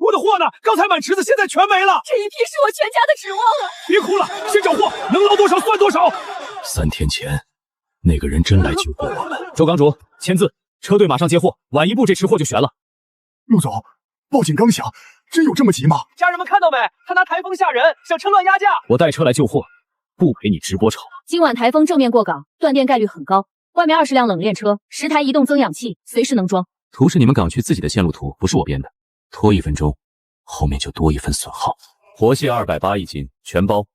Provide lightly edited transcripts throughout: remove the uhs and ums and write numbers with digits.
我的货呢？刚才满池子，现在全没了。这一批是我全家的指望啊！别哭了，先找货，能捞多少算多少。3天前，那个人真来救过我们。周港主，签字，车队马上接货，晚一步这吃货就悬了。陆总，报警刚响，真有这么急吗？家人们看到没？他拿台风吓人，想趁乱压价。我带车来救货，不陪你直播吵。今晚台风正面过港，断电概率很高。外面20辆冷链车，10台移动增氧器，随时能装。图是你们港区自己的线路图，不是我编的。拖1分钟，后面就多1份损耗。活蟹280一斤，全包，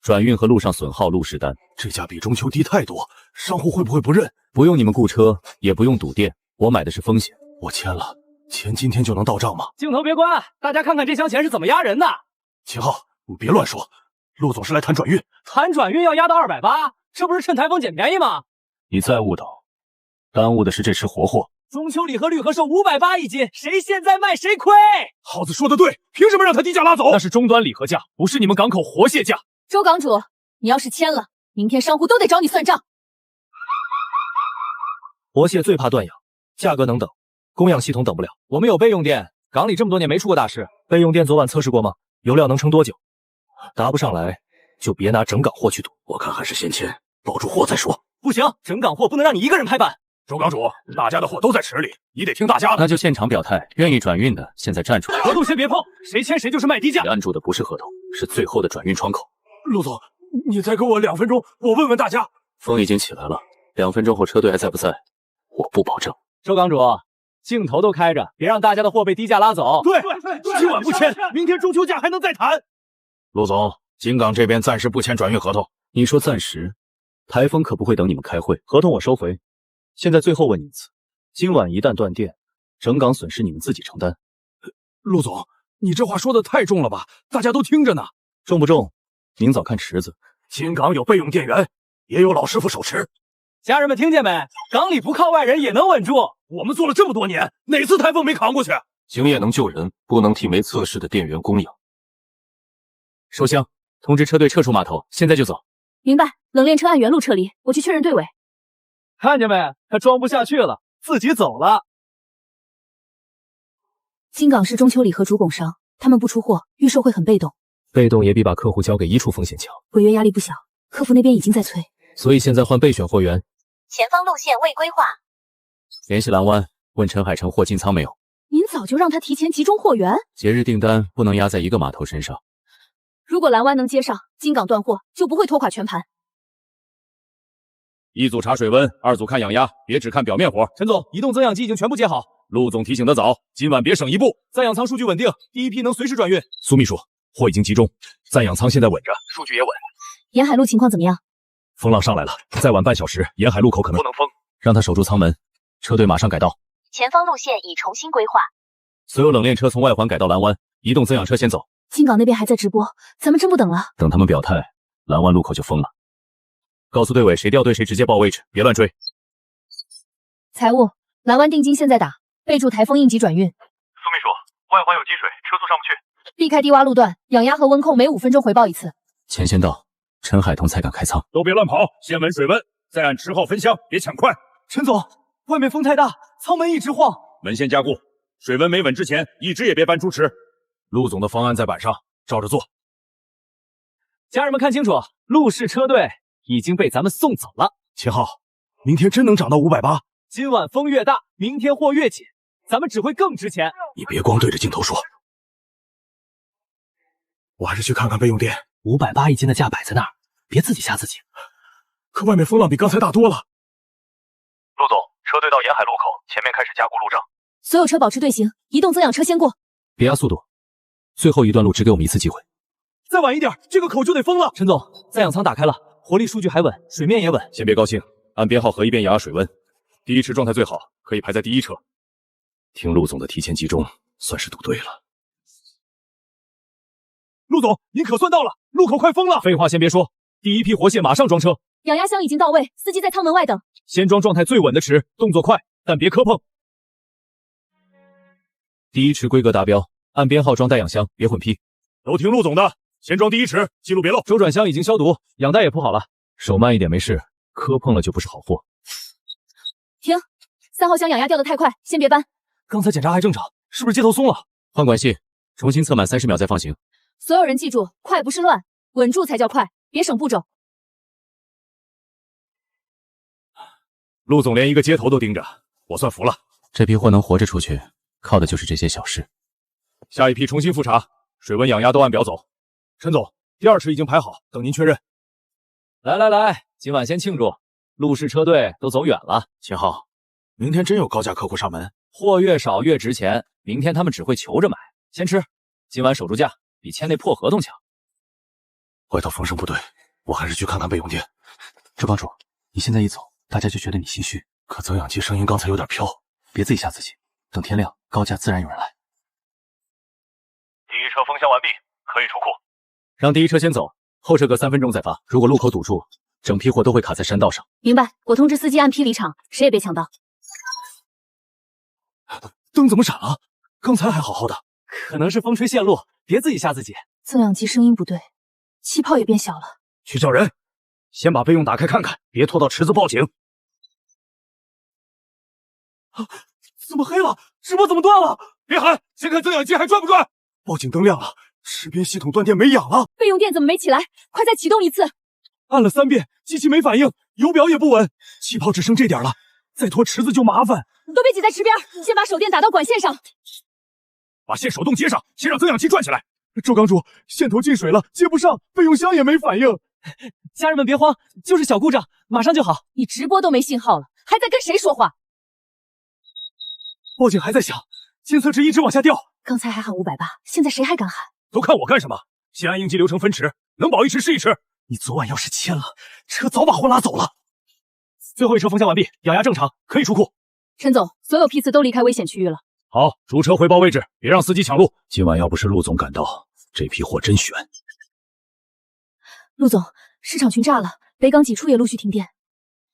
转运和路上损耗路试单。这价比中秋低太多，商户会不会不认？不用你们雇车，也不用赌店，我买的是风险。我签了，钱今天就能到账吗？镜头别关，大家看看这箱钱是怎么压人的。秦昊，你别乱说，陆总是来谈转运。谈转运要压到280，这不是趁台风捡便宜吗？你再误导，耽误的是这吃活货。中秋礼盒绿盒售580一斤，谁现在卖谁亏。耗子说的对，凭什么让他低价拉走？那是终端礼盒价，不是你们港口活蟹价。周港主，你要是签了，明天商户都得找你算账。活蟹最怕断氧，价格能等，供氧系统等不了。我们有备用电，港里这么多年没出过大事。备用电昨晚测试过吗？油料能撑多久？答不上来就别拿整港货去赌。我看还是先签，保住货再说。不行，整港货不能让你一个人拍板。周港主，大家的货都在池里，你得听大家的。那就现场表态，愿意转运的现在站出来。合同先别碰，谁签谁就是卖低价。你按住的不是合同，是最后的转运窗口。陆总，你再给我2分钟，我问问大家。风已经起来了，2分钟后车队还在不在？我不保证。周港主，镜头都开着，别让大家的货被低价拉走。对，今晚不签，明天中秋价还能再谈。陆总，金港这边暂时不签转运合同。你说暂时，台风可不会等你们开会。合同我收回。现在最后问你一次，今晚一旦断电，整港损失你们自己承担。陆总，你这话说的太重了吧？大家都听着呢。重不重？明早看池子。金港有备用电源，也有老师傅手持。家人们听见没？港里不靠外人也能稳住。我们做了这么多年，哪次台风没扛过去？经验能救人，不能替没测试的店员供氧。收箱，通知车队撤出码头，现在就走。明白，冷链车按原路撤离，我去确认队尾。看见没？他装不下去了，自己走了。金港是中秋礼盒主供商，他们不出货，预售会很被动。被动也比把客户交给一处风险强。违约压力不小，客服那边已经在催。所以现在换备选货源。前方路线未规划。联系蓝湾，问陈海成货进仓没有。您早就让他提前集中货源。节日订单不能压在一个码头身上。如果蓝湾能接上，金港断货就不会拖垮全盘。一组查水温，2组看氧压，别只看表面活。陈总，移动增氧机已经全部接好。陆总提醒得早，今晚别省一步。暂氧仓数据稳定，第一批能随时转运。苏秘书，货已经集中，暂氧仓现在稳着，数据也稳。沿海路情况怎么样？风浪上来了，再晚半小时，沿海路口可能不能封，让他守住舱门。车队马上改道。前方路线已重新规划。所有冷链车从外环改到蓝湾，移动增氧车先走。金港那边还在直播，咱们真不等了。等他们表态，蓝湾路口就封了。告诉队尾，谁掉队谁直接报位置，别乱追。财务，蓝湾定金现在打，备注台风应急转运。苏秘书，外环有积水，车速上不去。避开低洼路段，氧压和温控每5分钟回报一次。钱先到，陈海彤才敢开仓。都别乱跑，先稳水温，再按池号分箱，别抢快。陈总，外面风太大，舱门一直晃。门先加固，水温没稳之前，一直也别搬出池。陆总的方案在板上，照着做。家人们看清楚，陆氏车队已经被咱们送走了。秦昊，明天真能涨到580？今晚风越大，明天货越紧，咱们只会更值钱。你别光对着镜头说，我还是去看看备用电。580一斤的价摆在那儿，别自己吓自己。可外面风浪比刚才大多了。陆总，车队到沿海路口，前面开始加固路障。所有车保持队形，移动增氧车先过。别压速度，最后一段路只给我们一次机会。再晚一点，这个口就得封了。陈总，暂氧舱打开了，活力数据还稳，水面也稳。先别高兴，按编号核一遍氧压水温，第一池状态最好，可以排在第一车。听陆总的提前集中，算是赌对了。陆总，您可算到了，路口快封了。废话先别说，第一批活蟹马上装车。氧压箱已经到位，司机在舱门外等。先装状态最稳的池，动作快，但别磕碰。第一池规格达标，按编号装带氧箱，别混批。都听陆总的，先装第一池，记录别漏。周转箱已经消毒，氧袋也铺好了，手慢一点没事，磕碰了就不是好货。停，3号箱氧压掉得太快，先别搬。刚才检查还正常，是不是接头松了？换管系，重新测满30秒再放行。所有人记住，快不是乱，稳住才叫快，别省步骤。陆总连一个接头都盯着，我算服了。这批货能活着出去，靠的就是这些小事。下一批重新复查，水温、氧压都按表走。陈总，第2池已经排好，等您确认。来，今晚先庆祝，陆氏车队都走远了。秦昊，明天真有高价客户上门？货越少越值钱，明天他们只会求着买。先吃，今晚守住价，比签那破合同强。外头风声不对，我还是去看看备用店。周帮主，你现在一走，大家就觉得你心虚。可增氧机声音刚才有点飘，别自己吓自己。等天亮，高价自然有人来。第1车封箱完毕，可以出库。让第1车先走，后车隔3分钟再发。如果路口堵住，整批货都会卡在山道上。明白，我通知司机按批离场，谁也别抢道。灯怎么闪了？刚才还好好的。可能是风吹线路，别自己吓自己。增氧机声音不对，气泡也变小了。去叫人，先把备用打开看看，别拖到池子报警。怎么黑了？直播怎么断了？别喊，先看增氧机还转不转。报警灯亮了，池边系统断电没氧了。备用电怎么没起来？快再启动一次。按了3遍，机器没反应，油表也不稳，气泡只剩这点了，再拖池子就麻烦。都别挤在池边，先把手电打到管线上。把线手动接上，先让增氧机转起来。周港主，线头进水了，接不上，备用箱也没反应。家人们别慌，就是小故障，马上就好。你直播都没信号了，还在跟谁说话？报警还在响，监测值一直往下掉。刚才还喊580，现在谁还敢喊？都看我干什么？先按应急流程分池，能保1池是1池。你昨晚要是签了，车早把货拉走了。最后1车封箱完毕，氧压正常，可以出库。陈总，所有批次都离开危险区域了。好，主车回报位置，别让司机抢路。今晚要不是陆总赶到，这批货真悬。陆总，市场群炸了，北港几处也陆续停电。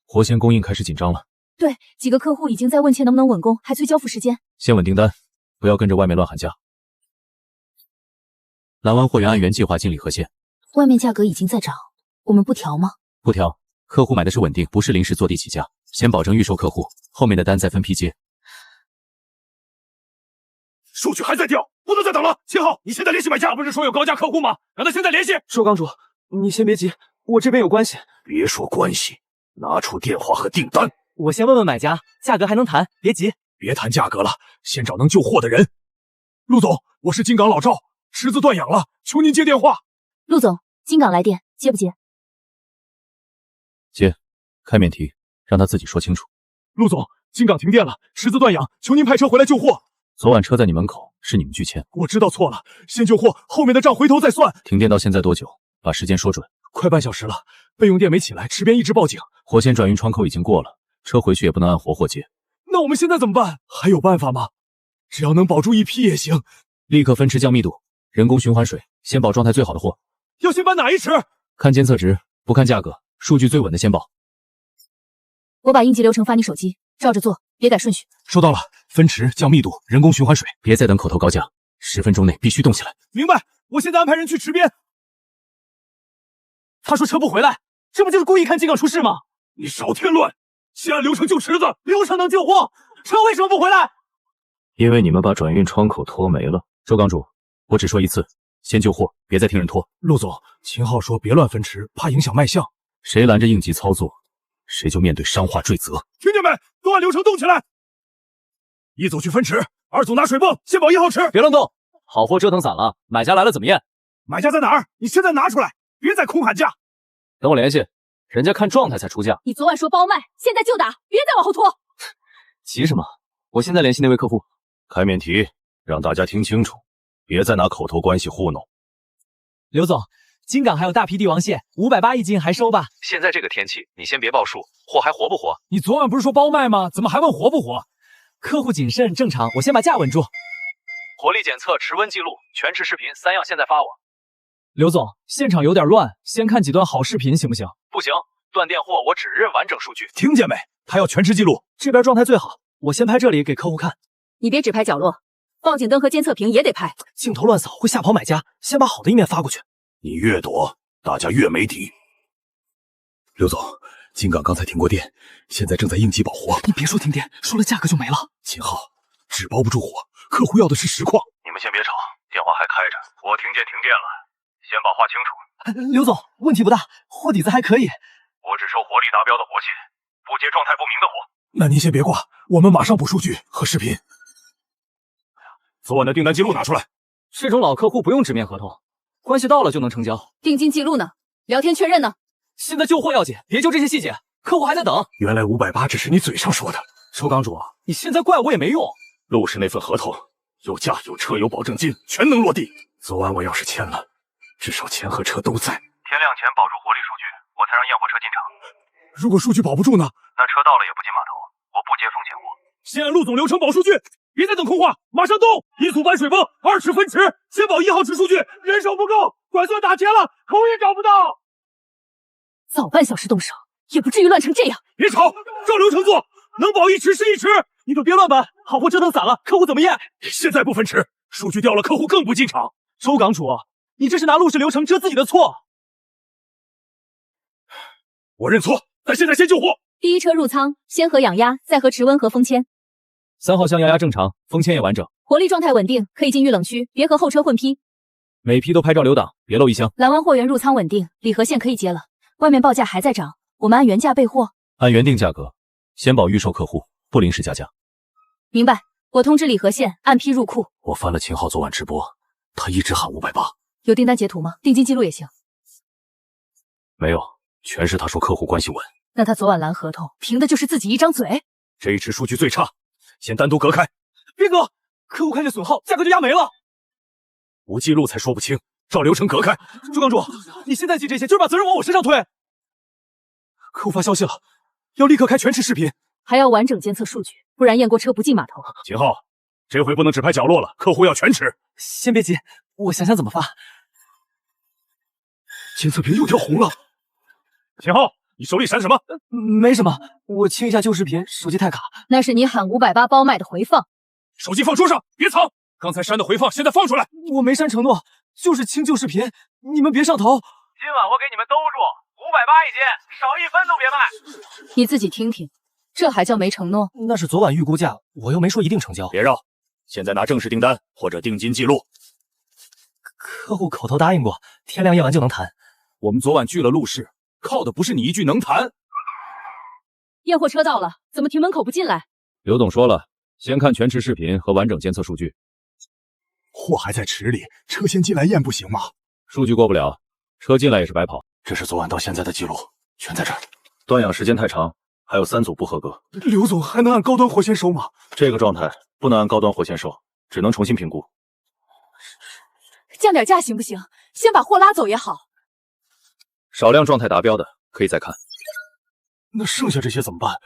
活线供应开始紧张了。对，几个客户已经在问切能不能稳工，还催交付时间。先稳订单，不要跟着外面乱喊价。拦完货源按原计划清理和线。外面价格已经在涨，我们不调吗？不调，客户买的是稳定，不是临时坐地起价。先保证预售客户，后面的单再分批接。数据还在掉，不能再等了。秦昊，你现在联系买家，不是说有高价客户吗？让他现在联系。周港主，你先别急，我这边有关系。别说关系，拿出电话和订单。我先问问买家，价格还能谈，别急。别谈价格了，先找能救货的人。陆总，我是金港老赵，池子断氧了，求您接电话。陆总，金港来电，接不接？接，开免提，让他自己说清楚。陆总，金港停电了，池子断氧，求您派车回来救货。昨晚车在你门口，是你们拒签。我知道错了，先救货，后面的账回头再算。停电到现在多久？把时间说准。快半小时了，备用电没起来，池边一直报警。活线转运窗口已经过了，车回去也不能按活货接。那我们现在怎么办？还有办法吗？只要能保住1批也行。立刻分池降密度，人工循环水，先保状态最好的货。要先搬哪1池？看监测值，不看价格，数据最稳的先保。我把应急流程发你手机，照着做，别改顺序。收到了，分池降密度，人工循环水。别再等口头高价，10分钟内必须动起来。明白，我现在安排人去池边。他说车不回来，这不就是故意看金港出事吗？你少添乱，先按流程救池子。流程能救货，车为什么不回来？因为你们把转运窗口拖没了。周港主，我只说一次，先救货，别再听人拖。陆总，秦昊说别乱分池，怕影响卖相。谁拦着应急操作，谁就面对商化罪责。听见没？都按流程动起来。1组去分池，2组拿水泵，先保1号池。别乱动，好货折腾散了，买家来了怎么验？买家在哪儿？你现在拿出来，别再空喊价。等我联系，人家看状态才出价。你昨晚说包卖，现在就打，别再往后拖。急什么？我现在联系那位客户。开免提，让大家听清楚，别再拿口头关系糊弄。刘总，金港还有大批帝王蟹，580一斤，还收吧？现在这个天气，你先别报数，货还活不活？你昨晚不是说包卖吗？怎么还问活不活？客户谨慎正常，我先把价稳住。火力检测、池温记录、全池视频3样，现在发我。刘总，现场有点乱，先看几段好视频行不行？不行，断电货我只认完整数据。听见没？他要全池记录。这边状态最好，我先拍这里给客户看。你别只拍角落，报警灯和监测屏也得拍。镜头乱扫会吓跑买家，先把好的一面发过去。你越躲，大家越没底。刘总，金港刚才停过电，现在正在应急保活。你别说停电，说了价格就没了。秦昊，只包不住火，客户要的是实况。你们先别吵，电话还还开着，我听见停电了，先把话清楚。刘总，问题不大，货底子还可以。我只收活力达标的活线，不接状态不明的活。那您先别挂，我们马上补数据和视频。昨晚的订单记录拿出来。这种老客户不用纸面合同，关系到了就能成交。定金记录呢？聊天确认呢？现在救货要紧，别就这些细节，客户还在等。原来580只是你嘴上说的。周港主，你现在怪我也没用。陆氏那份合同有价有车有保证金，全能落地。昨晚我要是签了，至少钱和车都在。天亮前保住活力数据，我才让验货车进场。如果数据保不住呢？那车到了也不进码头，我不接风险货。先按陆总流程保数据，别再等空话，马上动！1组搬水泵，2尺分池，先保1号池数据，人手不够，管算打钱了，口也找不到。早半小时动手，也不至于乱成这样。别吵，照流程做，能保1池是1池。你可别乱搬，好货折腾散了，客户怎么验？现在不分池，数据掉了，客户更不进场。周港主，你这是拿陆氏流程遮自己的错。我认错，但现在先救货。第一车入仓，先核氧压，再核持温和封签。3号箱压压正常，封签也完整，活力状态稳定，可以进预冷区，别和后车混批。每批都拍照留档，别漏一箱。蓝湾货源入仓稳定，礼盒线可以接了。外面报价还在涨，我们按原价备货。按原定价格，先保预售客户，不临时加价。明白，我通知礼盒线按批入库。我翻了秦昊昨晚直播，他一直喊580。有订单截图吗？定金记录也行。没有，全是他说客户关系稳。那他昨晚拦合同，凭的就是自己一张嘴。这一池数据最差，先单独隔开。别隔，客户看见损耗，价格就压没了。无记录才说不清，照流程隔开。周港主，你现在急这些，就是把责任往我身上推。客户发消息了，要立刻开全池视频，还要完整监测数据，不然验过车不进码头。秦昊，这回不能只拍角落了，客户要全池。先别急，我想想怎么发。监测屏又跳红了。秦昊，你手里闪什么？没什么，我清一下旧视频，手机太卡。那是你喊580包卖的回放。手机放桌上，别藏。刚才删的回放，现在放出来。我没删承诺，就是清旧视频，你们别上头。今晚我给你们兜住，580一斤，少1分都别卖。你自己听听，这还叫没承诺？那是昨晚预估价，我又没说一定成交。别绕，现在拿正式订单或者定金记录。客户口头答应过，天亮验完就能谈。我们昨晚拒了陆氏，靠的不是你一句能谈。验货车到了，怎么停门口不进来？刘董说了，先看全池视频和完整监测数据。货还在池里，车先进来验不行吗？数据过不了，车进来也是白跑。这是昨晚到现在的记录，全在这儿。断氧时间太长，还有3组不合格。刘总还能按高端活线收吗？这个状态不能按高端活线收，只能重新评估。降点价行不行？先把货拉走也好。少量状态达标的可以再看。那剩下这些怎么办？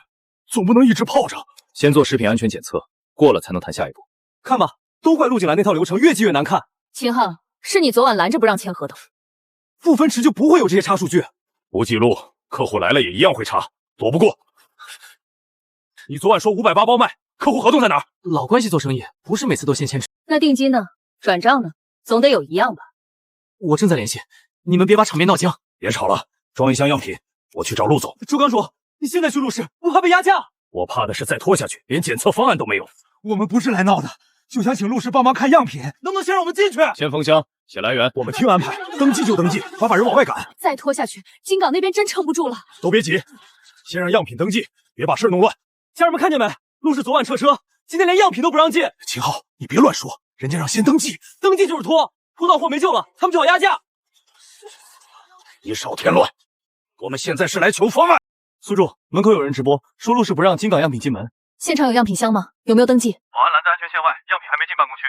总不能一直泡着。先做食品安全检测，过了才能谈下一步。看吧，都怪陆景来那套流程越记越难看。秦昊，是你昨晚拦着不让签合同。不分池就不会有这些差数据。无记录，客户来了也一样会查，躲不过。你昨晚说580包卖，客户合同在哪儿？老关系做生意，不是每次都先签。那定金呢？转账呢？总得有一样吧？我正在联系，你们别把场面闹僵。别吵了，装一箱样品，我去找陆总。周港主，你现在去陆氏，不怕被压价？我怕的是再拖下去，连检测方案都没有。我们不是来闹的，就想请陆氏帮忙看样品，能不能先让我们进去？先封箱，写来源。我们听安排，登记就登记，把人往外赶。再拖下去，金港那边真撑不住了。都别急，先让样品登记，别把事弄乱。家人们看见没？陆氏昨晚撤车，今天连样品都不让进。秦昊，你别乱说，人家让先登记，登记就是拖，拖到货没救了，他们就要压价。你少添乱，我们现在是来求方案。苏柱，门口有人直播，说陆氏不让金港样品进门。现场有样品箱吗？有没有登记？保安拦在安全线外，样品还没进办公区。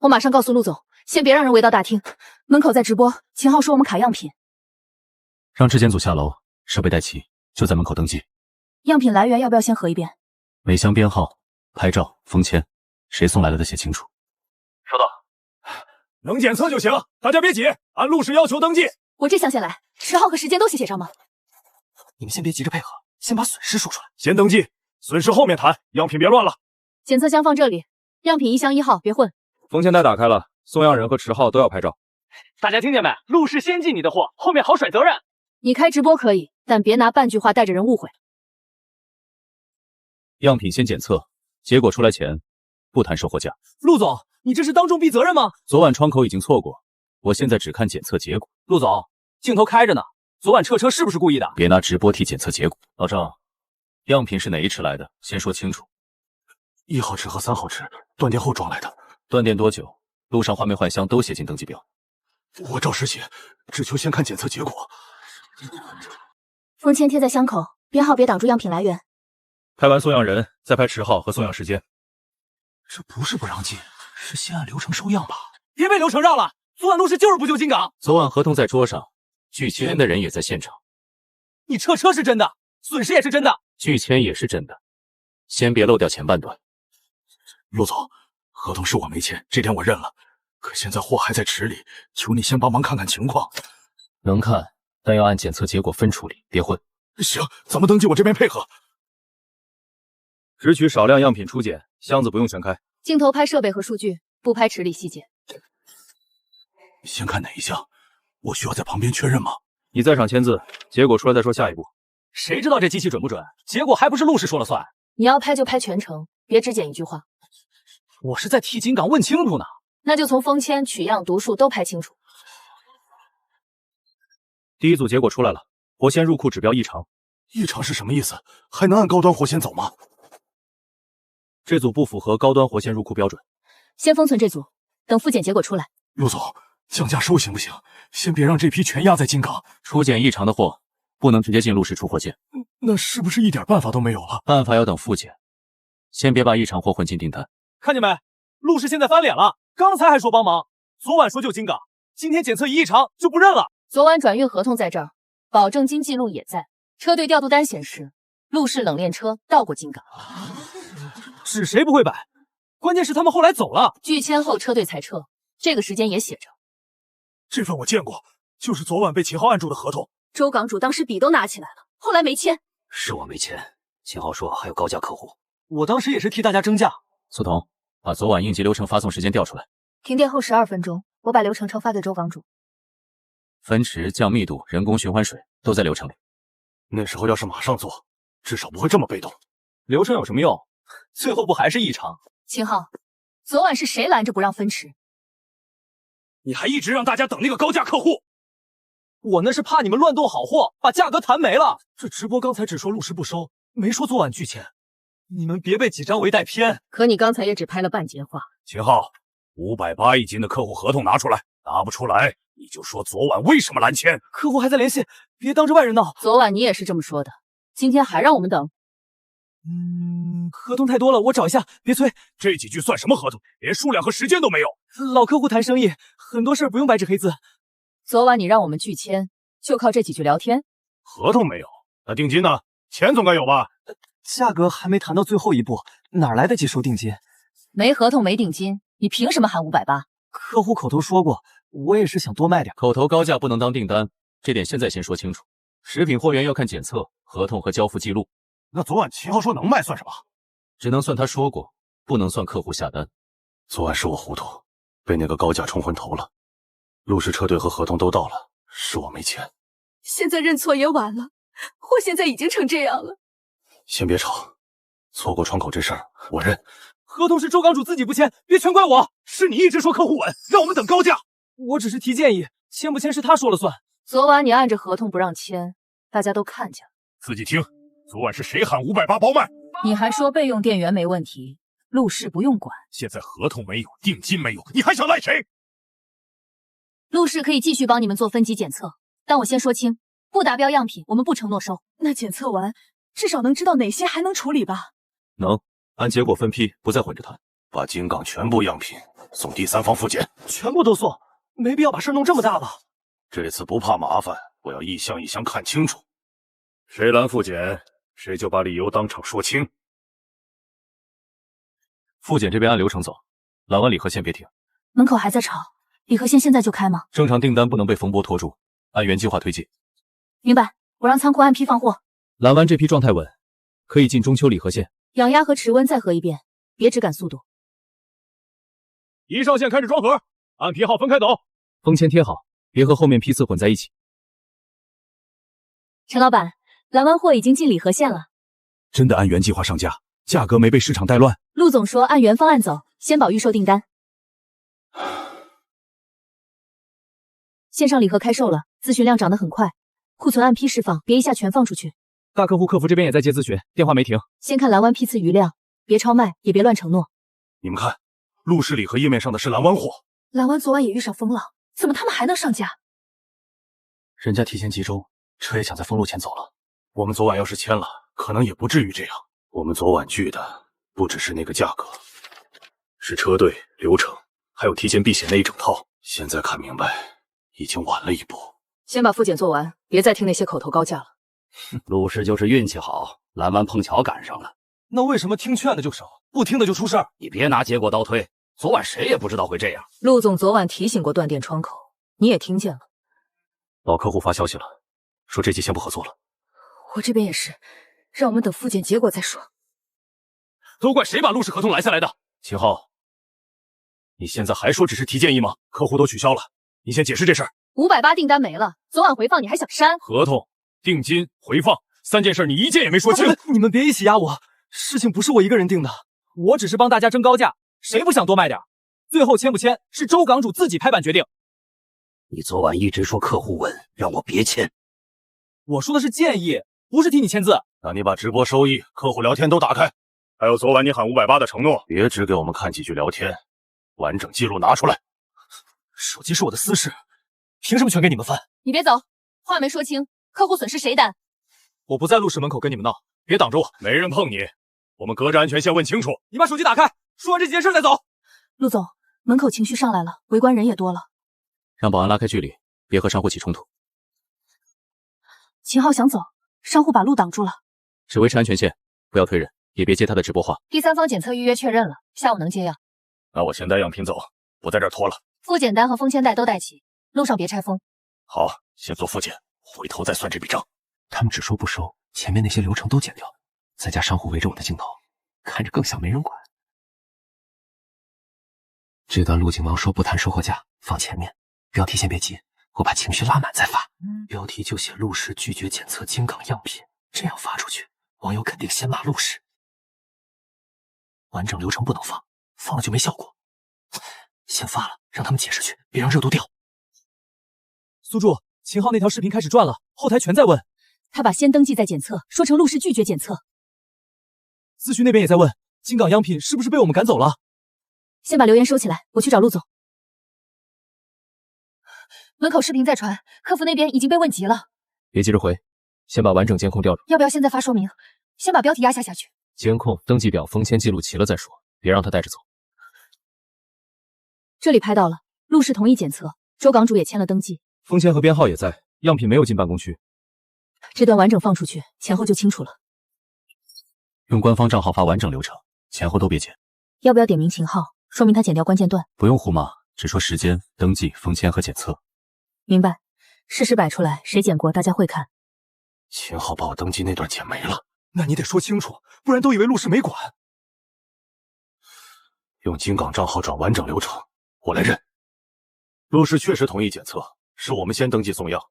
我马上告诉陆总，先别让人围到大厅，门口在直播。秦昊说我们卡样品，让质检组下楼，设备带齐，就在门口登记。样品来源要不要先核一遍？每箱编号、拍照、封签，谁送来的得写清楚。收到。能检测就行，大家别急，按陆氏要求登记。我这箱下来，10号和时间都写上吗？你们先别急着配合，先把损失说出来。先登记，损失后面谈，样品别乱了。检测箱放这里，样品1箱1号，别混。封签袋打开了，送样人和池号都要拍照。大家听见没？陆氏先进你的货，后面好甩责任。你开直播可以，但别拿半句话带着人误会。样品先检测，结果出来前不谈售货价。陆总，你这是当众避责任吗？昨晚窗口已经错过，我现在只看检测结果。陆总，镜头开着呢，昨晚撤车是不是故意的？别拿直播提检测结果。老郑，样品是哪一池来的？先说清楚。1号池和3号池断电后装来的。断电多久？路上换没换箱都写进登记表。我照实写，只求先看检测结果。封签贴在箱口，编号别挡住样品来源。拍完送样人，再拍池号和送样时间。这不是不让进，是先按流程收样吧？别被流程绕了，昨晚陆氏就是不救金港。昨晚合同在桌上，拒签的人也在现场。你撤车是真的，损失也是真的，拒签也是真的。先别漏掉前半段。陆总，合同是我没签，这点我认了。可现在货还在池里，求你先帮忙看看情况。能看，但要按检测结果分处理，别混。行，咱们登记，我这边配合。只取少量样品初检，箱子不用全开。镜头拍设备和数据，不拍池里细节。先看哪一项？我需要在旁边确认吗？你在场签字，结果出来再说下一步。谁知道这机器准不准？结果还不是陆氏说了算。你要拍就拍全程，别只剪一句话。我是在替金港问清楚呢。那就从封签、取样、读数都拍清楚。第一组结果出来了，活鲜入库指标异常。异常是什么意思？还能按高端活鲜走吗？这组不符合高端活鲜入库标准，先封存这组，等复检结果出来。陆总，降价收行不行？先别让这批全压在金港。初检异常的货不能直接进陆氏出货件，那是不是一点办法都没有了？办法要等复检。先别把异常货混进订单。看见没？陆氏现在翻脸了，刚才还说帮忙，昨晚说救金港，今天检测异常就不认了。昨晚转运合同在这儿，保证金记录也在，车队调度单显示陆氏冷链车到过金港。纸谁不会摆？关键是他们后来走了，拒签后车队才撤，这个时间也写着。这份我见过，就是昨晚被秦昊按住的合同。周港主当时笔都拿起来了，后来没签。是我没签，秦昊说还有高价客户。我当时也是替大家争价。苏童，把昨晚应急流程发送时间调出来。停电后12分钟，我把流程呈发给周港主。分池、降密度、人工循环水都在流程里。那时候要是马上做，至少不会这么被动。流程有什么用？最后不还是异常？秦昊，昨晚是谁拦着不让分池？你还一直让大家等那个高价客户。我那是怕你们乱动好货，把价格谈没了。这直播刚才只说陆氏不收，没说昨晚拒签。你们别被几张围带偏。可你刚才也只拍了半截话。秦昊，580一斤的客户合同拿出来，拿不出来你就说昨晚为什么拦签。客户还在联系，别当着外人闹。昨晚你也是这么说的，今天还让我们等。合同太多了，我找一下，别催。这几句算什么合同？连数量和时间都没有。老客户谈生意，很多事儿不用白纸黑字。昨晚你让我们拒签，就靠这几句聊天？合同没有，那定金呢？钱总该有吧？价格还没谈到最后一步，哪来得及收定金？没合同没定金，你凭什么喊580？客户口头说过，我也是想多卖点。口头高价不能当订单，这点现在先说清楚。食品货源要看检测、合同和交付记录。那昨晚秦昊说能卖算什么？只能算他说过，不能算客户下单。昨晚是我糊涂，被那个高价冲昏头了。陆氏车队和合同都到了，是我没签。现在认错也晚了，货现在已经成这样了。先别吵，错过窗口这事儿我认。合同是周港主自己不签，别全怪我。是你一直说客户稳，让我们等高价。我只是提建议，签不签是他说了算。昨晚你按着合同不让签，大家都看见了。自己听，昨晚是谁喊580包卖？你还说备用电源没问题，陆氏不用管。现在合同没有，定金没有，你还想赖谁？陆氏可以继续帮你们做分级检测，但我先说清，不达标样品我们不承诺收。那检测完，至少能知道哪些还能处理吧？能，按结果分批，不再混着谈。把金港全部样品送第三方复检。全部都送，没必要把事弄这么大吧？这次不怕麻烦，我要一项一项看清楚。谁拦复检，谁就把理由当场说清。复检这边按流程走，拦完礼盒线别停。门口还在吵，礼盒线现在就开吗？正常订单不能被冯波拖住，按原计划推进。明白，我让仓库按批放货。拦完这批状态稳，可以进中秋礼盒线。氧压和持温再核一遍，别只赶速度。一上线开始装盒，按批号分开走。封签贴好，别和后面批次混在一起。陈老板，拦完货已经进礼盒线了。真的按原计划上架，价格没被市场带乱。陆总说按原方案走，先保预售订单。线上礼盒开售了，咨询量涨得很快，库存按批释放，别一下全放出去。大客户客服这边也在接咨询，电话没停。先看蓝湾批次余量，别超卖，也别乱承诺。你们看，陆氏礼盒页面上的是蓝湾货。蓝湾昨晚也遇上风浪，怎么他们还能上架？人家提前集中，车也抢在封路前走了。我们昨晚要是签了，可能也不至于这样。我们昨晚拒的不只是那个价格，是车队、流程，还有提前避险那一整套。现在看明白，已经晚了一步。先把复检做完，别再听那些口头高价了。陆氏就是运气好，蓝湾碰巧赶上了。那为什么听劝的就少，不听的就出事儿？你别拿结果倒推，昨晚谁也不知道会这样。陆总昨晚提醒过断电窗口，你也听见了。老客户发消息了，说这期先不合作了。我这边也是，让我们等复检结果再说。都怪谁把陆氏合同拦下来的？秦昊，你现在还说只是提建议吗？客户都取消了，你先解释这事儿。580订单没了，昨晚回放你还想删？合同、定金、回放3件事，你一件也没说清。你们别一起压我，事情不是我一个人定的，我只是帮大家争高价，谁不想多卖点？最后签不签是周港主自己拍板决定。你昨晚一直说客户稳，让我别签。我说的是建议，不是替你签字。那你把直播收益、客户聊天都打开，还有昨晚你喊580的承诺，别只给我们看几句聊天，完整记录拿出来。手机是我的私事，凭什么全给你们翻？你别走，话没说清，客户损失谁担？我不在陆氏门口跟你们闹，别挡着我。没人碰你，我们隔着安全线问清楚。你把手机打开，说完这几件事再走。陆总，门口情绪上来了，围观人也多了。让保安拉开距离，别和商户起冲突。秦昊想走，商户把路挡住了。只维持安全线，不要推人，也别接他的直播话。第三方检测预约确认了，下午能接样。那我先带样品走，不在这儿拖了。复检单和封签袋都带齐，路上别拆封。好，先做复检，回头再算这笔账。他们只说不收，前面那些流程都剪掉，再加商户围着我的镜头，看着更像没人管。这段陆景王说不谈售货价，放前面，标题先别急，我把情绪拉满再发。标题就写陆氏拒绝检测京港样品，这样发出去，网友肯定先骂陆氏。完整流程不能放，放了就没效果。先发了，让他们解释去，别让热度掉。苏柱，秦昊那条视频开始转了，后台全在问。他把先登记再检测说成陆氏拒绝检测。咨询那边也在问，京港样品是不是被我们赶走了？先把留言收起来，我去找陆总。门口视频在传，客服那边已经被问急了。别急着回，先把完整监控调出。要不要现在发说明？先把标题压下去。监控、登记表、封签记录齐了再说，别让他带着走。这里拍到了，陆氏同意检测，周港主也签了登记，封签和编号也在，样品没有进办公区。这段完整放出去，前后就清楚了。用官方账号发完整流程，前后都别剪。要不要点名秦昊，说明他剪掉关键段？不用胡码，只说时间、登记、封签和检测。明白，事实摆出来，谁剪过大家会看。秦昊把我登记那段剪没了，那你得说清楚，不然都以为陆氏没管。用京港账号转完整流程，我来认。陆氏确实同意检测，是我们先登记送样。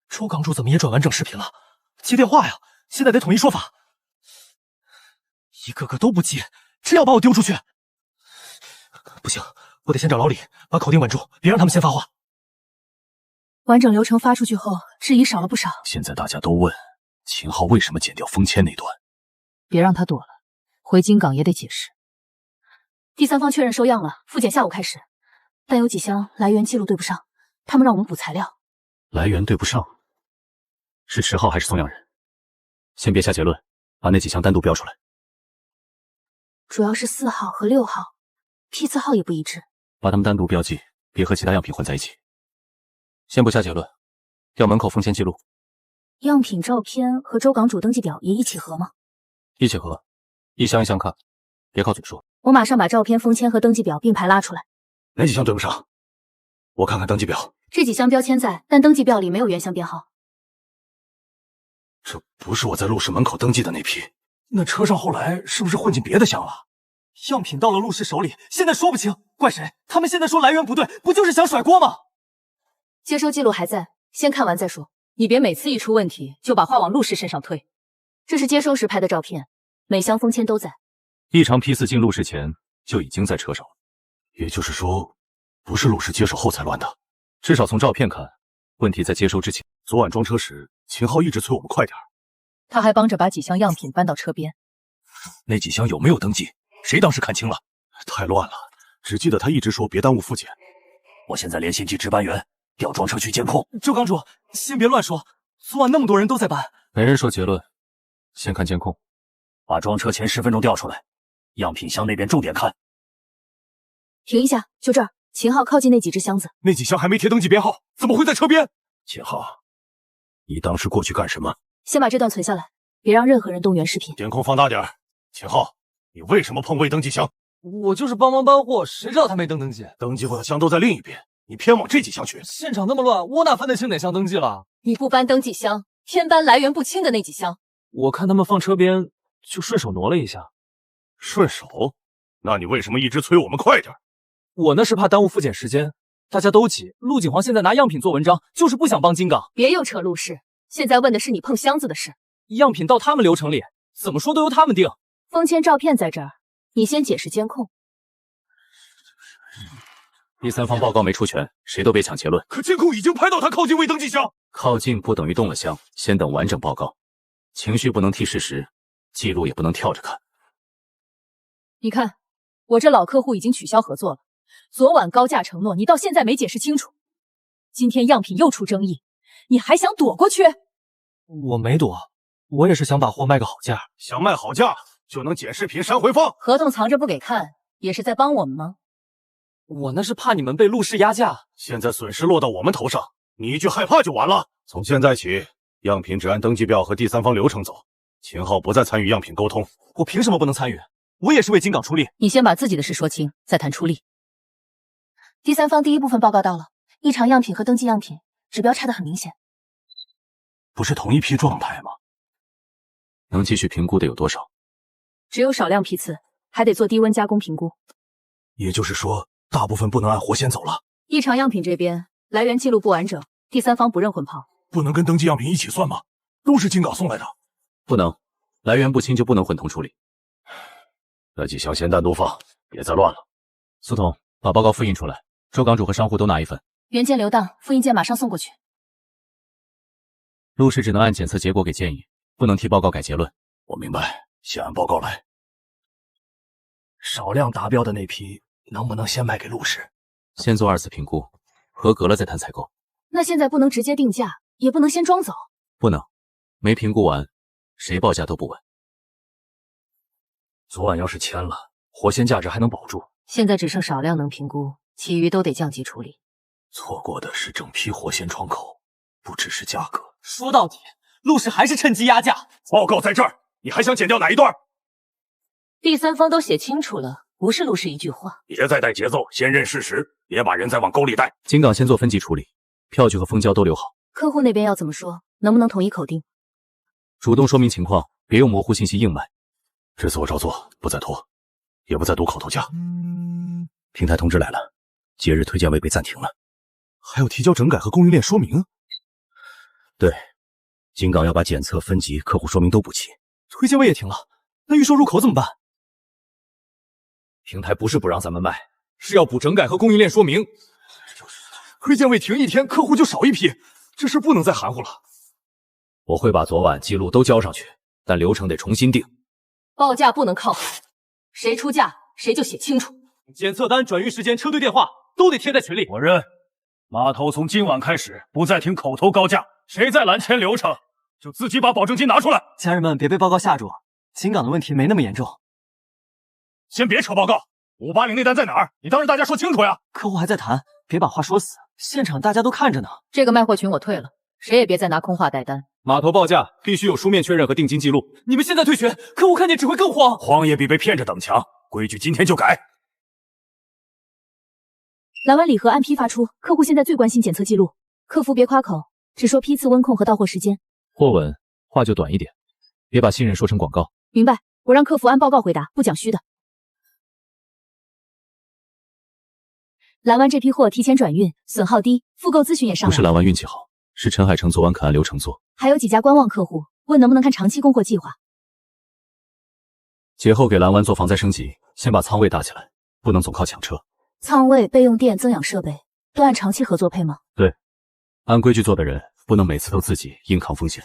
周港主怎么也转完整视频了？接电话呀！现在得统一说法。一个个都不接，真要把我丢出去？不行，我得先找老李，把口令稳住，别让他们先发话。完整流程发出去后，质疑少了不少。现在大家都问秦昊为什么剪掉封签那段，别让他躲了，回京港也得解释。第三方确认收样了，复检下午开始，但有几箱来源记录对不上，他们让我们补材料。来源对不上，是迟浩还是送样人？先别下结论，把那几箱单独标出来。主要是4号和6号，批次号也不一致。把他们单独标记，别和其他样品混在一起。先不下结论，调门口封签记录。样品照片和周港主登记表也一起核吗？一起核，一箱一箱看，别靠嘴说。我马上把照片、封签和登记表并排拉出来。哪几项对不上？我看看登记表。这几箱标签在，但登记表里没有原箱编号。这不是我在陆氏门口登记的那批。那车上后来是不是混进别的箱了？样品到了陆氏手里，现在说不清，怪谁？他们现在说来源不对，不就是想甩锅吗？接收记录还在，先看完再说。你别每次一出问题就把话往陆氏身上推。这是接收时拍的照片，每箱封签都在。异常批次进陆氏前就已经在车上了，也就是说，不是陆氏接手后才乱的。至少从照片看，问题在接收之前。昨晚装车时，秦昊一直催我们快点。他还帮着把几箱样品搬到车边。那几箱有没有登记？谁当时看清了？太乱了，只记得他一直说别耽误复检。我现在联系值班员，调装车去监控。周港主，先别乱说，昨晚那么多人都在搬。没人说结论，先看监控。把装车前10分钟调出来，样品箱那边重点看。停一下，就这儿。秦昊靠近那几只箱子，那几箱还没贴登记编号，怎么会在车边？秦昊，你当时过去干什么？先把这段存下来，别让任何人动原视频。监控放大点。秦昊，你为什么碰未登记箱？我就是帮忙搬货，谁知道他没登记？登记过的箱都在另一边，你偏往这几箱去。现场那么乱，我哪分得清哪箱登记了？你不搬登记箱，偏搬来源不清的那几箱。我看他们放车边，就顺手挪了一下。顺手？那你为什么一直催我们快点？我那是怕耽误复检时间，大家都急。陆景煌现在拿样品做文章，就是不想帮金港。别又扯陆氏，现在问的是你碰箱子的事。样品到他们流程里，怎么说都由他们定。封签照片在这儿，你先解释监控。第三方报告没出全，谁都别抢结论。可监控已经拍到他靠近未登记箱。靠近不等于动了箱，先等完整报告。情绪不能替事实，记录也不能跳着看。你看，我这老客户已经取消合作了。昨晚高价承诺，你到现在没解释清楚。今天样品又出争议，你还想躲过去？我没躲，我也是想把货卖个好价。想卖好价就能剪视频删回放。合同藏着不给看，也是在帮我们吗？我那是怕你们被陆氏压价。现在损失落到我们头上，你一句害怕就完了。从现在起，样品只按登记表和第三方流程走。秦昊不再参与样品沟通。我凭什么不能参与？我也是为金港出力。你先把自己的事说清，再谈出力。第三方第一部分报告到了，异常样品和登记样品指标差得很明显。不是同一批状态吗？能继续评估的有多少？只有少量批次，还得做低温加工评估。也就是说，大部分不能按活线走了。异常样品这边来源记录不完整，第三方不认混跑。不能跟登记样品一起算吗？都是金港送来的。不能，来源不清就不能混同处理。那几箱先单独放，别再乱了。苏童，把报告复印出来，周港主和商户都拿一份。原件留档，复印件马上送过去。陆氏只能按检测结果给建议，不能替报告改结论。我明白，先按报告来。少量达标的那批能不能先卖给陆氏？先做2次评估，合格了再谈采购。那现在不能直接定价，也不能先装走。不能，没评估完，谁报价都不稳。昨晚要是签了，活线价值还能保住。现在只剩少量能评估，其余都得降级处理。错过的是整批活线窗口，不只是价格。说到底，陆氏还是趁机压价。报告在这儿，你还想剪掉哪一段？第三方都写清楚了，不是陆氏一句话。别再带节奏，先认事实，别把人再往沟里带。金港先做分级处理，票据和封胶都留好。客户那边要怎么说？能不能统一口定？主动说明情况，别用模糊信息硬卖。这次我照做，不再拖，也不再读口头价。平台通知来了，节日推荐位被暂停了，还要提交整改和供应链说明。对，金港要把检测、分级、客户说明都补齐。推荐位也停了，那预售入口怎么办？平台不是不让咱们卖，是要补整改和供应链说明。推荐位停一天，客户就少一批，这事不能再含糊了。我会把昨晚记录都交上去，但流程得重新定。报价不能靠喊，谁出价谁就写清楚。检测单、转运时间、车队电话都得贴在群里。我认，码头从今晚开始不再听口头高价，谁再拦签流程，就自己把保证金拿出来。家人们别被报告吓住，金港的问题没那么严重。先别扯报告，580那单在哪儿？你当着大家说清楚呀！客户还在谈，别把话说死，现场大家都看着呢。这个卖货群我退了，谁也别再拿空话带单。码头报价必须有书面确认和定金记录。你们现在退群，客户看见只会更慌。慌也比被骗着等强，规矩今天就改。蓝湾礼盒按批发出，客户现在最关心检测记录，客服别夸口，只说批次、温控和到货时间。货稳，话就短一点，别把信任说成广告。明白，我让客服按报告回答，不讲虚的。蓝湾这批货提前转运，损耗低，复购咨询也上来。不是蓝湾运气好，是陈海成昨晚肯按流程做。还有几家观望客户问能不能看长期供货计划。节后给蓝湾做防灾升级，先把仓位搭起来，不能总靠抢车。仓位、备用电、增氧设备都按长期合作配吗？对，按规矩做的人不能每次都自己硬扛风险。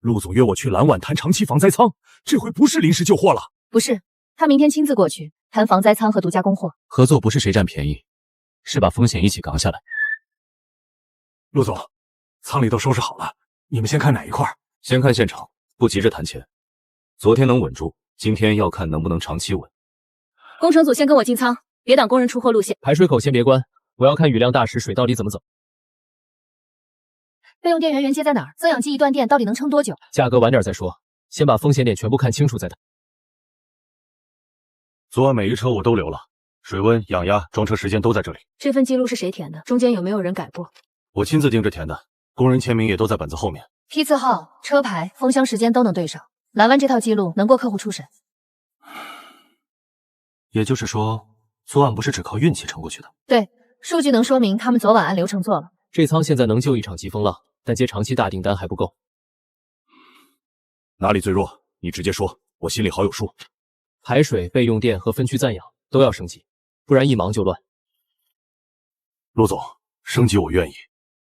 陆总约我去蓝湾谈长期防灾舱，这回不是临时救货了。不是，他明天亲自过去谈防灾舱和独家供货。合作不是谁占便宜，是把风险一起扛下来。陆总，舱里都收拾好了，你们先看哪一块？先看现场，不急着谈钱。昨天能稳住，今天要看能不能长期稳。工程组先跟我进舱，别挡工人出货路线。排水口先别关，我要看雨量大时水到底怎么走。备用电源源接在哪儿？增氧机一断电到底能撑多久？价格晚点再说，先把风险点全部看清楚再谈。昨晚每一车我都留了，水温、氧压、装车时间都在这里。这份记录是谁填的？中间有没有人改过？我亲自盯着填的，工人签名也都在本子后面。批次号、车牌、封箱时间都能对上。蓝湾这套记录能过客户初审。也就是说，昨晚不是只靠运气撑过去的。对，数据能说明他们昨晚按流程做了。这舱现在能救一场疾风浪，但接长期大订单还不够。哪里最弱？你直接说，我心里好有数。排水、备用电和分区暂氧都要升级，不然一忙就乱。陆总，升级我愿意，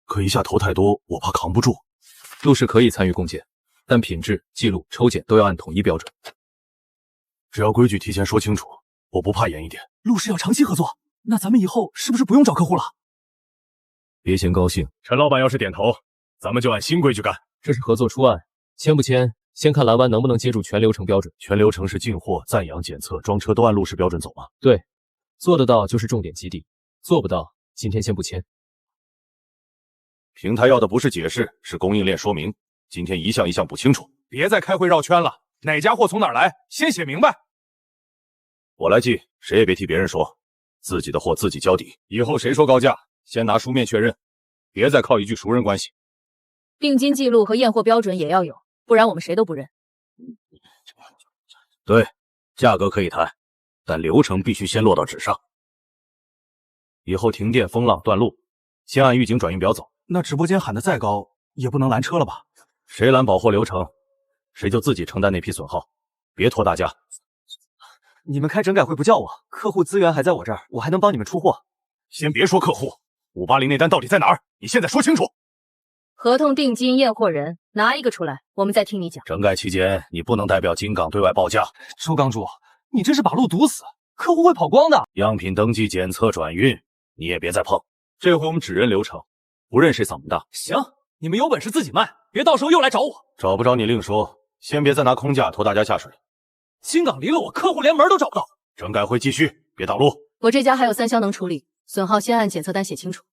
可一下投太多，我怕扛不住。陆氏可以参与共建，但品质、记录、抽检都要按统一标准。只要规矩提前说清楚，我不怕严一点。陆氏要长期合作，那咱们以后是不是不用找客户了？别嫌高兴，陈老板要是点头，咱们就按新规矩干。这是合作初案，签不签，先看蓝湾能不能接住全流程标准。全流程是进货、暂养、检测、装车都按陆氏标准走吗？对，做得到就是重点基地，做不到，今天先不签。平台要的不是解释，是供应链说明。今天一项一项补清楚，别再开会绕圈了。哪家货从哪儿来，先写明白。我来记，谁也别替别人说，自己的货自己交底。以后谁说高价，先拿书面确认，别再靠一句熟人关系。定金记录和验货标准也要有，不然我们谁都不认。对，价格可以谈，但流程必须先落到纸上。以后停电、风浪、断路，先按预警转运表走。那直播间喊得再高，也不能拦车了吧？谁拦保货流程，谁就自己承担那批损耗，别拖大家。你们开整改会不叫我，客户资源还在我这儿，我还能帮你们出货。先别说客户，580那单到底在哪儿？你现在说清楚。合同、定金、验货人，拿一个出来，我们再听你讲。整改期间，你不能代表金港对外报价。周港主，你这是把路堵死，客户会跑光的。样品登记、检测、转运，你也别再碰。这回我们只认流程，不认谁嗓门大。行，你们有本事自己卖，别到时候又来找我。找不着你另说，先别再拿空价拖大家下水。金港离了我，客户连门都找不到。整改会继续，别挡路。我这家还有3箱能处理，损耗先按检测单写清楚。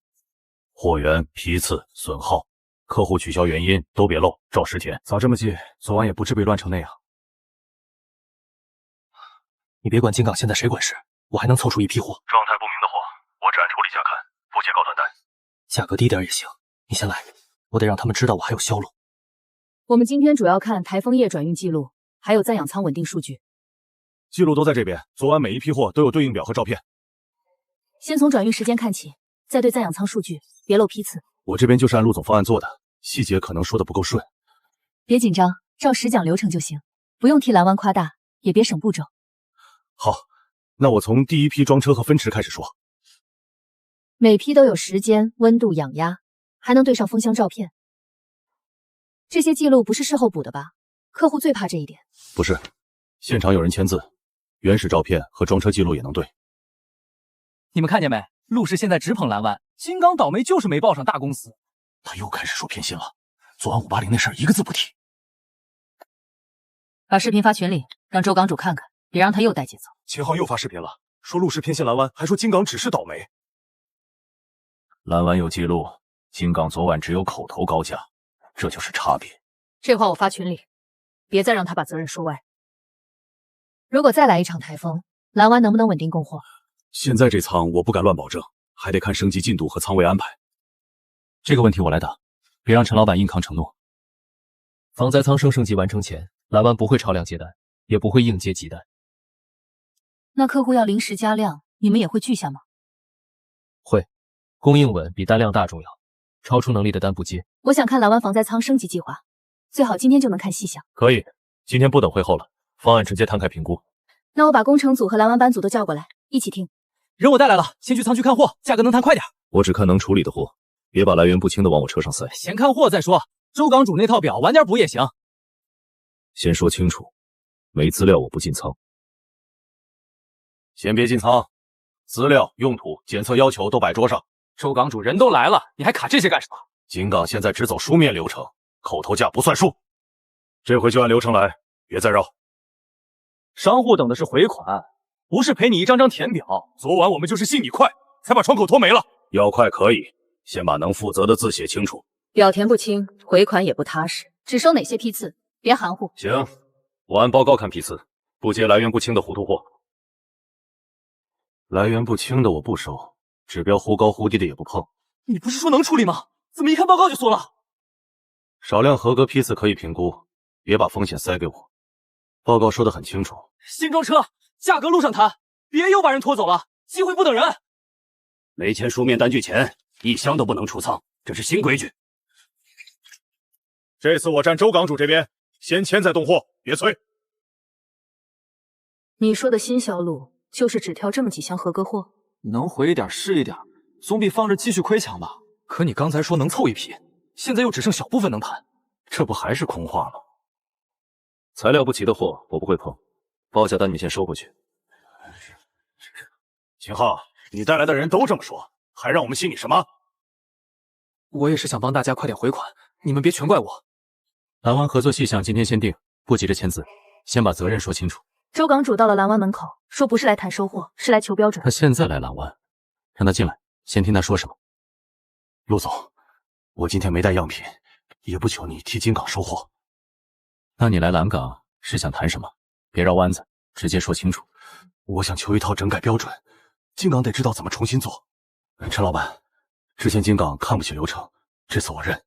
货源、批次、损耗，客户取消原因都别漏，照实填。早这么记，昨晚也不至于乱成那样。你别管金港现在谁管事，我还能凑出一批货。状态不明的货，我只按处理价看，不接高端单。价格低点也行，你先来，我得让他们知道我还有销路。我们今天主要看台风夜转运记录，还有暂养仓稳定数据。记录都在这边，昨晚每一批货都有对应表和照片。先从转运时间看起，再对暂养仓数据，别漏批次。我这边就是按陆总方案做的，细节可能说的不够顺。别紧张，照实讲流程就行，不用替蓝湾夸大，也别省步骤。好，那我从第一批装车和分池开始说。每批都有时间、温度、氧压，还能对上封箱照片。这些记录不是事后补的吧？客户最怕这一点。不是，现场有人签字，原始照片和装车记录也能对。你们看见没？陆氏现在只捧蓝湾，金刚倒霉就是没报上大公司。他又开始说偏心了。昨晚580那事儿一个字不提。把视频发群里，让周港主看看，别让他又带节奏。秦昊又发视频了，说陆氏偏心蓝湾，还说金港只是倒霉。蓝湾有记录，金港昨晚只有口头高价，这就是差别。这话我发群里，别再让他把责任说歪。如果再来一场台风，蓝湾能不能稳定供货？现在这仓我不敢乱保证，还得看升级进度和仓位安排。这个问题我来答，别让陈老板硬扛承诺。防灾舱升级完成前，蓝湾不会超量接单，也不会应接急单。那客户要临时加量，你们也会拒下吗？会，供应稳比单量大重要，超出能力的单不接。我想看蓝湾防灾舱升级计划，最好今天就能看细项。可以，今天不等会后了，方案直接摊开评估。那我把工程组和蓝湾班组都叫过来，一起听。人我带来了，先去仓区看货，价格能谈快点。我只看能处理的货，别把来源不清的往我车上塞。先看货再说。周港主那套表晚点补也行。先说清楚，没资料我不进仓。先别进仓，资料、用途、检测要求都摆桌上。周港主人都来了，你还卡这些干什么？金港现在只走书面流程，口头价不算数。这回就按流程来，别再绕。商户等的是回款，不是陪你一张张填表。昨晚我们就是信你快，才把窗口拖没了。要快可以，先把能负责的字写清楚。表填不清，回款也不踏实。只收哪些批次，别含糊。行，我按报告看批次，不接来源不清的糊涂货。来源不清的我不收，指标忽高忽低的也不碰。你不是说能处理吗？怎么一看报告就缩了？少量合格批次可以评估，别把风险塞给我。报告说得很清楚。新装车，价格路上谈，别又把人拖走了，机会不等人。没签书面单据前，1箱都不能出仓，这是新规矩。这次我站周港主这边，先签再动货，别催。你说的新销路，就是只挑这么几箱合格货？能回一点是一点，总比放着继续亏强吧？可你刚才说能凑一批，现在又只剩小部分能谈，这不还是空话吗？材料不齐的货我不会碰，报价单你先收回去。秦昊，你带来的人都这么说，还让我们信你什么？我也是想帮大家快点回款，你们别全怪我。蓝湾合作细项今天先定，不急着签字，先把责任说清楚。周港主到了蓝湾门口，说不是来谈收货，是来求标准。他现在来蓝湾，让他进来，先听他说什么。陆总，我今天没带样品，也不求你替金港收货。那你来蓝港是想谈什么？别绕弯子，直接说清楚。我想求一套整改标准，金港得知道怎么重新做。陈老板，之前金港看不起流程，这次我认。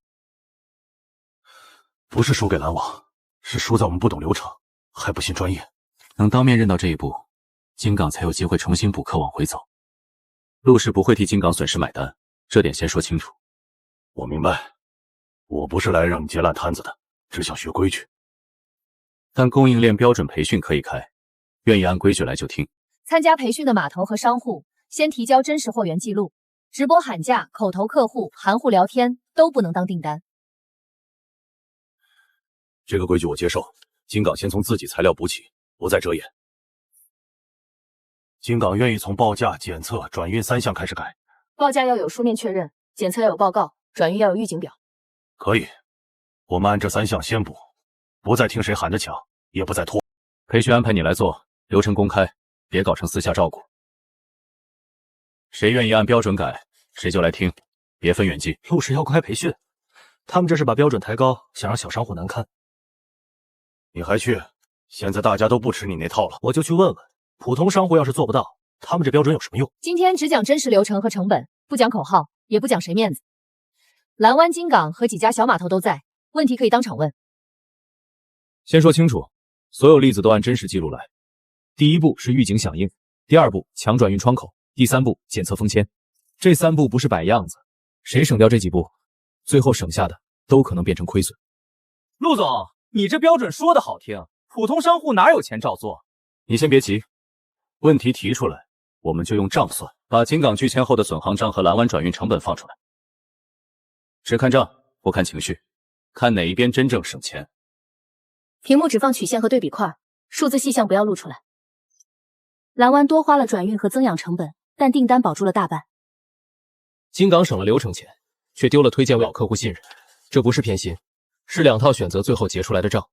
不是输给蓝网，是输在我们不懂流程，还不信专业。能当面认到这一步，金港才有机会重新补课往回走。陆氏不会替金港损失买单，这点先说清楚。我明白，我不是来让你接烂摊子的，只想学规矩。但供应链标准培训可以开，愿意按规矩来就听。参加培训的码头和商户，先提交真实货源记录，直播喊价、口头客户、含糊聊天都不能当订单。这个规矩我接受，金港先从自己材料补起，不再遮掩。金港愿意从报价、检测、转运3项开始改。报价要有书面确认，检测要有报告，转运要有预警表。可以，我们按这3项先补，不再听谁喊着抢，也不再拖。培训安排你来做，流程公开，别搞成私下照顾。谁愿意按标准改，谁就来听，别分远近。陆氏要公开培训，他们这是把标准抬高，想让小商户难堪。你还去？现在大家都不吃你那套了。我就去问问，普通商户要是做不到，他们这标准有什么用？今天只讲真实流程和成本，不讲口号，也不讲谁面子。蓝湾金港和几家小码头都在，问题可以当场问。先说清楚，所有例子都按真实记录来。第一步是预警响应，第2步抢转运窗口，第3步检测封签。这3步不是摆样子，谁省掉这几步，最后省下的都可能变成亏损。陆总，你这标准说的好听，普通商户哪有钱照做？你先别急，问题提出来，我们就用账算，把金港拒签后的损航账和蓝湾转运成本放出来。只看账，不看情绪，看哪一边真正省钱。屏幕只放曲线和对比块，数字细项不要录出来。蓝湾多花了转运和增养成本，但订单保住了大半。金港省了流程钱，却丢了推荐老客户信任，这不是偏心，是2套选择最后结出来的账。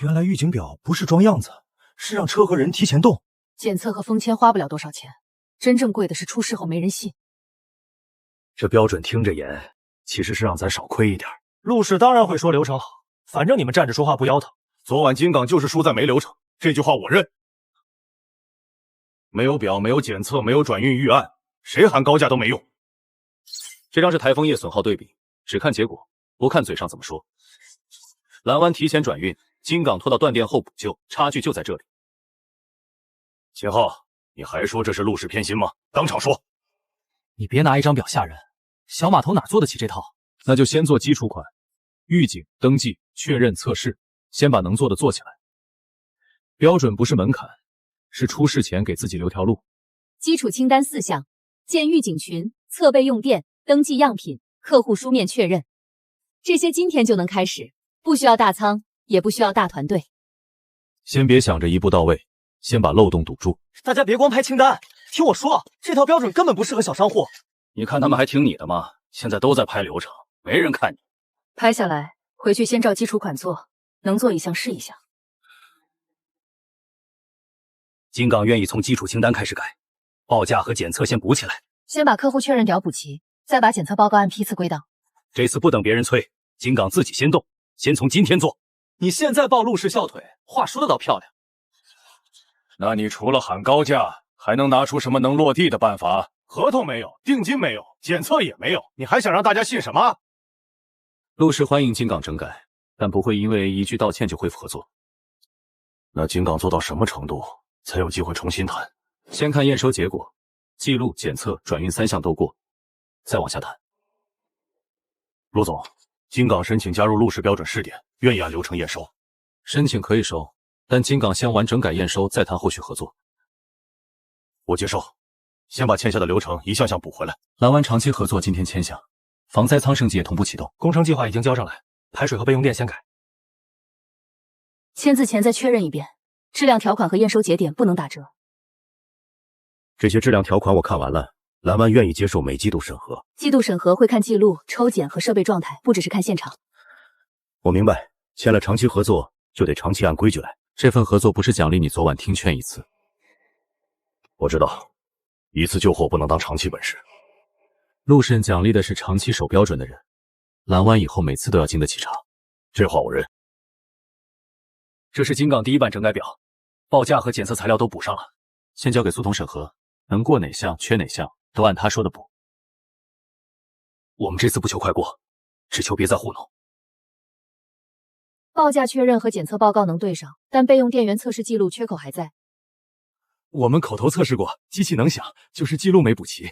原来预警表不是装样子，是让车和人提前动。检测和封签花不了多少钱，真正贵的是出事后没人信。这标准听着严，其实是让咱少亏一点。陆氏当然会说流程好，反正你们站着说话不腰疼。昨晚金港就是输在没流程，这句话我认。没有表，没有检测，没有转运预案，谁喊高价都没用。这张是台风夜损耗对比，只看结果，不看嘴上怎么说。蓝湾提前转运，金港拖到断电后补救，差距就在这里。秦昊，你还说这是陆氏偏心吗？当场说。你别拿一张表吓人，小码头哪做得起这套？那就先做基础款，预警、登记、确认、测试，先把能做的做起来。标准不是门槛，是出事前给自己留条路。基础清单4项：建预警群、测备用电、登记样品、客户书面确认。这些今天就能开始，不需要大仓，也不需要大团队。先别想着一步到位，先把漏洞堵住。大家别光拍清单，听我说，这套标准根本不适合小商户。你看他们还听你的吗？现在都在拍流程，没人看你。拍下来，回去先照基础款做，能做一项是一项。金港愿意从基础清单开始改，报价和检测先补起来。先把客户确认表补齐，再把检测报告按批次归档。这次不等别人催，金港自己先动，先从今天做。你现在抱陆氏孝腿，话说的倒漂亮。那你除了喊高价，还能拿出什么能落地的办法？合同没有，定金没有，检测也没有，你还想让大家信什么？陆氏欢迎金港整改，但不会因为一句道歉就恢复合作。那金港做到什么程度才有机会重新谈？先看验收结果，记录、检测、转运3项都过，再往下谈。陆总，金港申请加入陆氏标准试点，愿意按流程验收。申请可以收，但金港先完整改验收，再谈后续合作。我接受，先把欠下的流程一项项补回来。蓝湾长期合作今天签下，防灾舱升级也同步启动，工程计划已经交上来，排水和备用电先改。签字前再确认一遍，质量条款和验收节点不能打折。这些质量条款我看完了，蓝湾愿意接受每季度审核。季度审核会看记录、抽检和设备状态，不只是看现场。我明白，签了长期合作就得长期按规矩来。这份合作不是奖励你昨晚听劝一次。我知道，一次救火不能当长期本事。陆审奖励的是长期守标准的人，蓝湾以后每次都要经得起查。这话我认。这是金港第一版整改表，报价和检测材料都补上了，先交给苏彤审核，能过哪项缺哪项都按他说的补。我们这次不求快过，只求别再糊弄。报价确认和检测报告能对上，但备用电源测试记录缺口还在。我们口头测试过，机器能响，就是记录没补齐。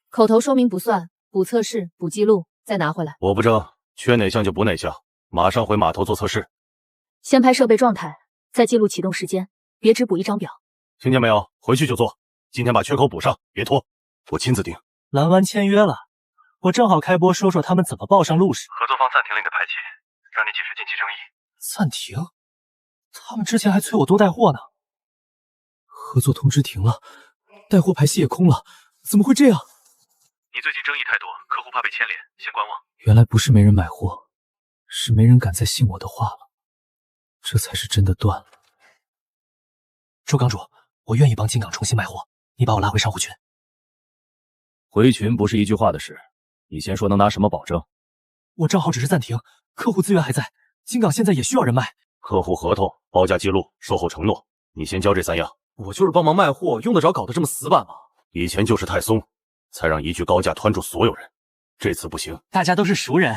口头说明不算，补测试、补记录，再拿回来。我不争，缺哪项就补哪项，马上回码头做测试。先拍设备状态，再记录启动时间，别只补一张表。听见没有？回去就做，今天把缺口补上，别拖，我亲自盯。蓝湾签约了，我正好开播说说他们怎么报上陆氏。合作方暂停了你的排期，让你解释近期争议。暂停？他们之前还催我多带货呢。合作通知停了，带货排期也空了，怎么会这样？你最近争议太多，客户怕被牵连，先观望。原来不是没人买货，是没人敢再信我的话了，这才是真的断了。周港主，我愿意帮金港重新卖货，你把我拉回商户群。回群不是一句话的事，你先说能拿什么保证？我账号只是暂停，客户资源还在，金港现在也需要人脉。客户合同、报价记录、售后承诺，你先交这3样。我就是帮忙卖货，用得着搞得这么死板吗？以前就是太松，才让一句高价团住所有人。这次不行，大家都是熟人，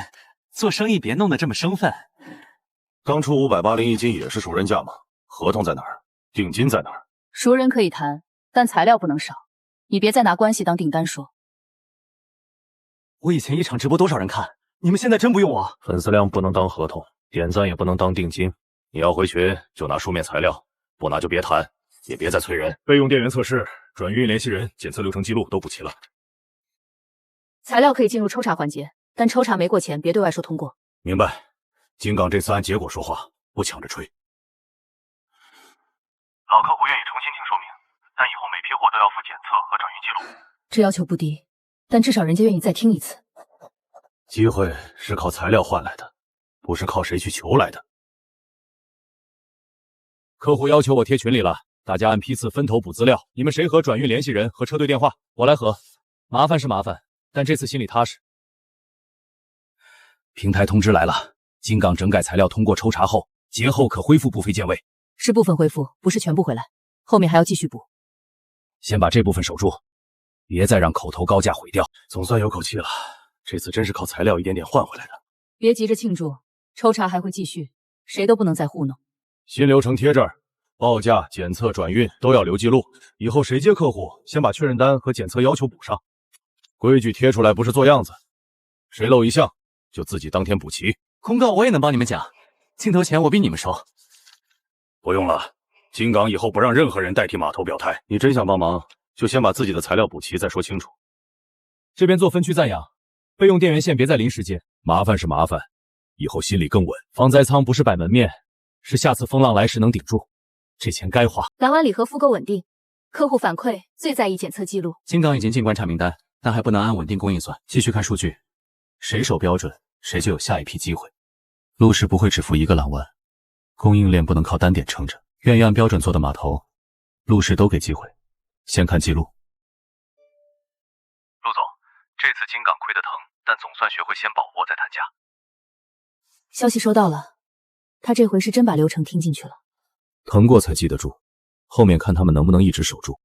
做生意别弄得这么生分。刚出580一斤也是熟人价吗？合同在哪儿？定金在哪儿？熟人可以谈，但材料不能少。你别再拿关系当订单说。我以前一场直播多少人看？你们现在真不用我？粉丝量不能当合同，点赞也不能当定金。你要回群就拿书面材料，不拿就别谈，也别再催人。备用电源测试、转运联系人、检测流程记录都补齐了。材料可以进入抽查环节，但抽查没过前别对外说通过。明白。金港这次按结果说话，不抢着吹。老客户愿意重新听说明，但以后每批货都要附检测和转运记录。这要求不低，但至少人家愿意再听一次。机会是靠材料换来的，不是靠谁去求来的。客户要求我贴群里了，大家按批次分头补资料。你们谁和转运联系人和车队电话？我来和。麻烦是麻烦，但这次心里踏实。平台通知来了，金港整改材料通过抽查后，节后可恢复部费建位。是部分恢复，不是全部回来，后面还要继续补。先把这部分守住，别再让口头高价毁掉。总算有口气了，这次真是靠材料一点点换回来的。别急着庆祝，抽查还会继续，谁都不能再糊弄。新流程贴这儿，报价、检测、转运都要留记录。以后谁接客户，先把确认单和检测要求补上。规矩贴出来不是做样子，谁漏一项就自己当天补齐。公告我也能帮你们讲，镜头前我比你们熟。不用了，金港以后不让任何人代替码头表态。你真想帮忙，就先把自己的材料补齐，再说清楚。这边做分区暂养，备用电源线别再临时接。麻烦是麻烦，以后心里更稳。防灾舱不是摆门面，是下次风浪来时能顶住。这钱该花。蓝湾礼盒复购稳定，客户反馈最在意检测记录。金港已经进观察名单，但还不能按稳定供应算，继续看数据，谁守标准，谁就有下一批机会。陆氏不会只服一个蓝湾，供应链不能靠单点撑着。愿意按标准做的码头，陆氏都给机会。先看记录。陆总，这次金港亏得疼，但总算学会先保货再谈价。消息收到了，他这回是真把流程听进去了。疼过才记得住，后面看他们能不能一直守住。